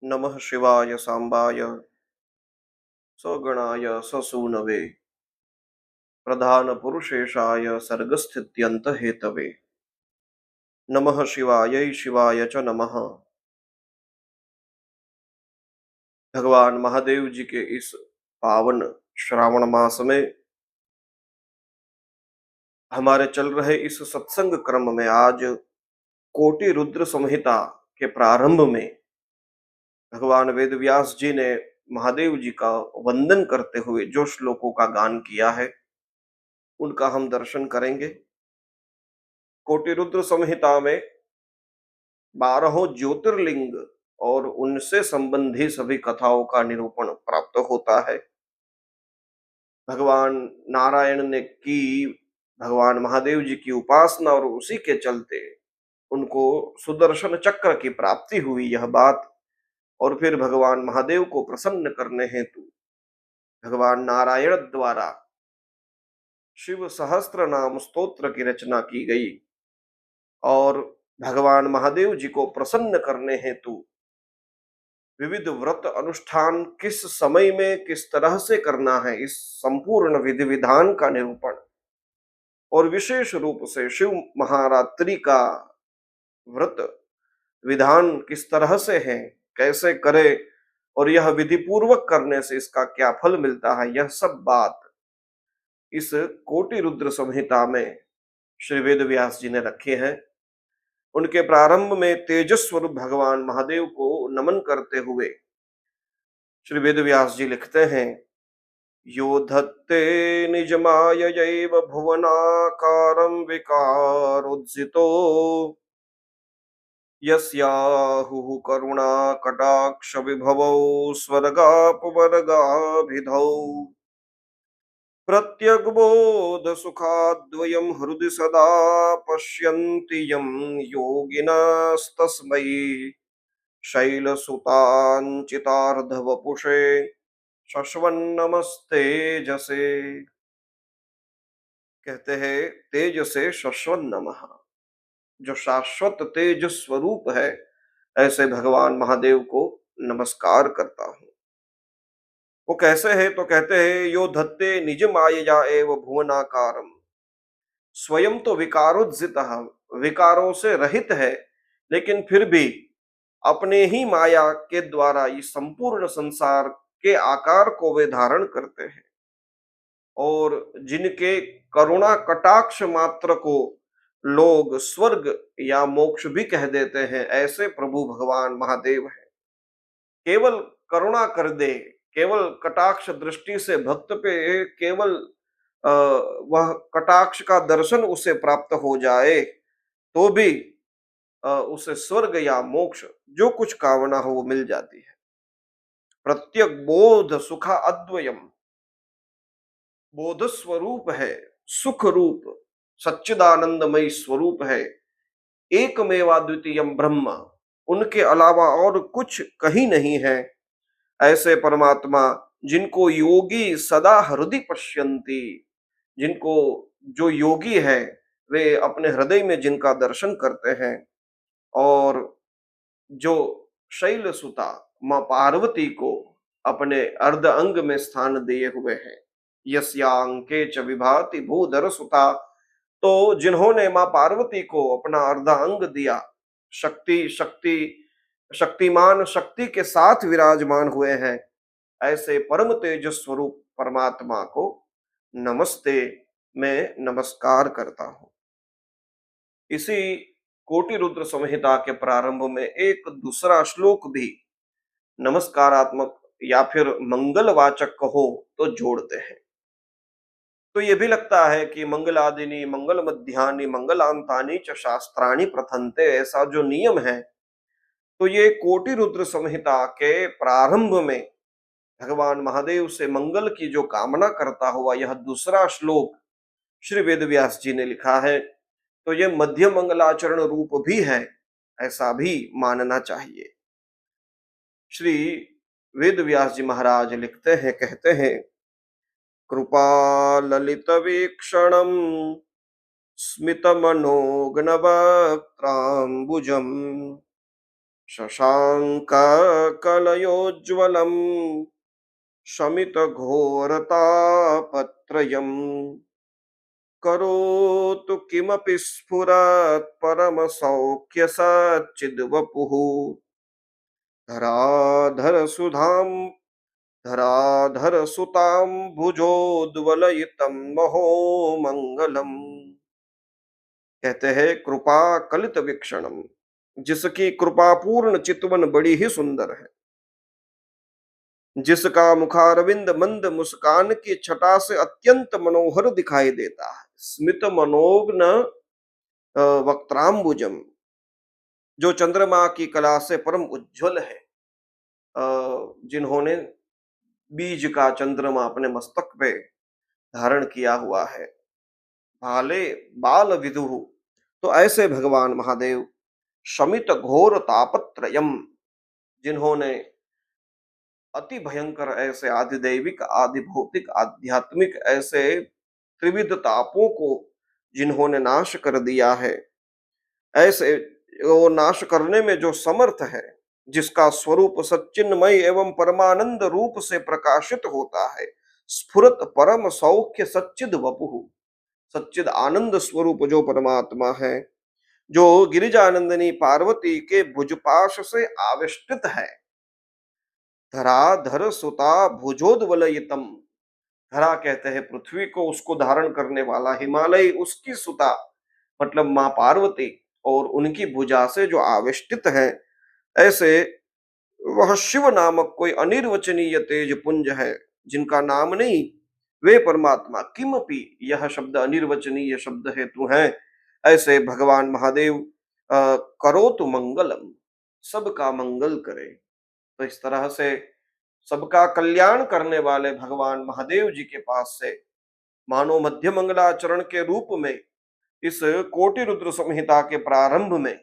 नमः शिवाय सांबाय सगणाय ससूनवे प्रधान पुरुषेशाय सर्गस्थित्यंत हेतवे। नमः शिवाय शिवाय च नमः। भगवान महादेव जी के इस पावन श्रावण मास में हमारे चल रहे इस सत्संग क्रम में आज कोटि रुद्र संहिता के प्रारंभ में भगवान वेद व्यास जी ने महादेव जी का वंदन करते हुए जो श्लोकों का गान किया है उनका हम दर्शन करेंगे। कोटि रुद्र संहिता में 12 ज्योतिर्लिंग और उनसे संबंधी सभी कथाओं का निरूपण प्राप्त होता है। भगवान नारायण ने की भगवान महादेव जी की उपासना और उसी के चलते उनको सुदर्शन चक्र की प्राप्ति हुई यह बात, और फिर भगवान महादेव को प्रसन्न करने हेतु भगवान नारायण द्वारा शिव सहस्त्र नाम स्तोत्र की रचना की गई और भगवान महादेव जी को प्रसन्न करने हेतु विविध व्रत अनुष्ठान किस समय में किस तरह से करना है, इस संपूर्ण विधि विधान का निरूपण और विशेष रूप से शिव महारात्रि का व्रत विधान किस तरह से है, कैसे करे और यह विधि पूर्वक करने से इसका क्या फल मिलता है, यह सब बात इस कोटि रुद्र संहिता में श्री वेद व्यास जी ने रखे हैं। उनके प्रारंभ में तेजस स्वरूप भगवान महादेव को नमन करते हुए श्री वेद व्यास जी लिखते हैं, यो धत्ते निजमायैव भुवनाकारं विकारोज्झितो यस्याहुः करुणा कटाक्ष विभवौ स्वर्गापवर्गाभिधौ प्रत्यग्बोध सुखाद्वयं हृदि सदा पश्यन्ति यं योगिनस्तस्मै शैलसुताञ्चितार्धवपुषे शश्वन्नमस्ते जसे। कहते हैं तेज से शश्वन नमः, जो शाश्वत तेज स्वरूप है ऐसे भगवान महादेव को नमस्कार करता हूं। वो कैसे है तो कहते हैं, यो धत्ते निज मायया एव भुवनाकारम, स्वयं तो विकारोज्जित, विकारों से रहित है लेकिन फिर भी अपने ही माया के द्वारा इस संपूर्ण संसार के आकार को वे धारण करते हैं और जिनके करुणा कटाक्ष मात्र को लोग स्वर्ग या मोक्ष भी कह देते हैं, ऐसे प्रभु भगवान महादेव हैं। केवल करुणा कर दे, केवल कटाक्ष दृष्टि से भक्त पे केवल वह कटाक्ष का दर्शन उसे प्राप्त हो जाए तो भी उसे स्वर्ग या मोक्ष जो कुछ कामना हो वो मिल जाती है। प्रत्यक बोध सुखा अद्वयम, बोध स्वरूप है, सुख रूप सच्चिदानंदमय स्वरूप है, एकमेवा द्वितीयम ब्रह्म, उनके अलावा और कुछ कहीं नहीं है। ऐसे परमात्मा जिनको योगी सदा हृदय पश्यन्ति, जिनको जो योगी है वे अपने हृदय में जिनका दर्शन करते हैं और जो शैल सुता मां पार्वती को अपने अर्ध अंग में स्थान दिए हुए हैं, यस्यांके च विभाति भूधर सुता, तो जिन्होंने मां पार्वती को अपना अर्ध अंग दिया, शक्ति शक्ति शक्तिमान शक्ति के साथ विराजमान हुए हैं, ऐसे परम तेज स्वरूप परमात्मा को नमस्ते मैं नमस्कार करता हूं। इसी कोटि रुद्र संहिता के प्रारंभ में एक दूसरा श्लोक भी नमस्कारात्मक या फिर मंगलवाचक कहो तो जोड़ते हैं। तो ये भी लगता है कि मंगलादिनी मंगल मध्यानि मंगलांतानि च शास्त्राणि प्रथन्ते, ऐसा जो नियम है तो ये कोटि रुद्र संहिता के प्रारंभ में भगवान महादेव से मंगल की जो कामना करता हुआ यह दूसरा श्लोक श्री वेद व्यास जी ने लिखा है, तो ये मध्य मंगलाचरण रूप भी है, ऐसा भी मानना चाहिए। श्री वेद व्यास जी महाराज लिखते हैं, कहते हैं, कृपा ललित वीक्षणम स्मित मनोग्न वक्त्रांबुजम शशांक कलयोज्ज्वलम् शमित घोरतापत्रयम् करोतु किमपि स्फुरत् परम सौख्य सच्चिद्वपुः धराधर सुधाम धराधर सुताम भुजोद्वलयितं महो मंगलम। कहते हैं कृपा कलित वीक्षणम, जिसकी कृपा पूर्ण चितवन बड़ी ही सुंदर है, जिसका मुखारविंद मंद मुस्कान की छटा से अत्यंत मनोहर दिखाई देता है। स्मित मनोग्न वक्त्रांबुजम, जो चंद्रमा की कला से परम उज्ज्वल है, जिन्होंने बीज का चंद्रमा अपने मस्तक पे धारण किया हुआ है। भाले बाल विदुहु, तो ऐसे भगवान महादेव शमित घोर तापत्रयम, जिन्होंने अति भयंकर ऐसे आदिदैविक आदि भौतिक आध्यात्मिक ऐसे त्रिविध तापों को जिन्होंने नाश कर दिया है, ऐसे वो नाश करने में जो समर्थ है, जिसका स्वरूप सच्चिन्मय एवं परमानंद रूप से प्रकाशित होता है, स्फुरत परम सौख्य सच्चिद वपुः, सच्चिद आनंद स्वरूप जो परमात्मा है, जो गिरिजानंदिनी पार्वती के भुजपाश से आविष्टित है। धराधर सुता भुजोद्वलयितम, धरा कहते हैं पृथ्वी को, उसको धारण करने वाला हिमालय उसकी सुता मतलब मां पार्वती, और उनकी भुजा से जो आविष्टित है, ऐसे वह शिव नामक कोई अनिर्वचनीय तेज पुंज है, जिनका नाम नहीं, वे परमात्मा किमपि, यह शब्द अनिर्वचनीय शब्द हेतु है, ऐसे भगवान महादेव करो तो मंगलम, सबका मंगल करे। तो इस तरह से सबका कल्याण करने वाले भगवान महादेव जी के पास से मानो मध्य मंगलाचरण के रूप में इस कोटि रुद्र संहिता के प्रारंभ में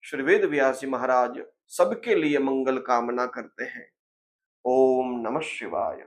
श्री वेद व्यास जी महाराज सबके लिए मंगल कामना करते हैं। ओम नमः शिवाय।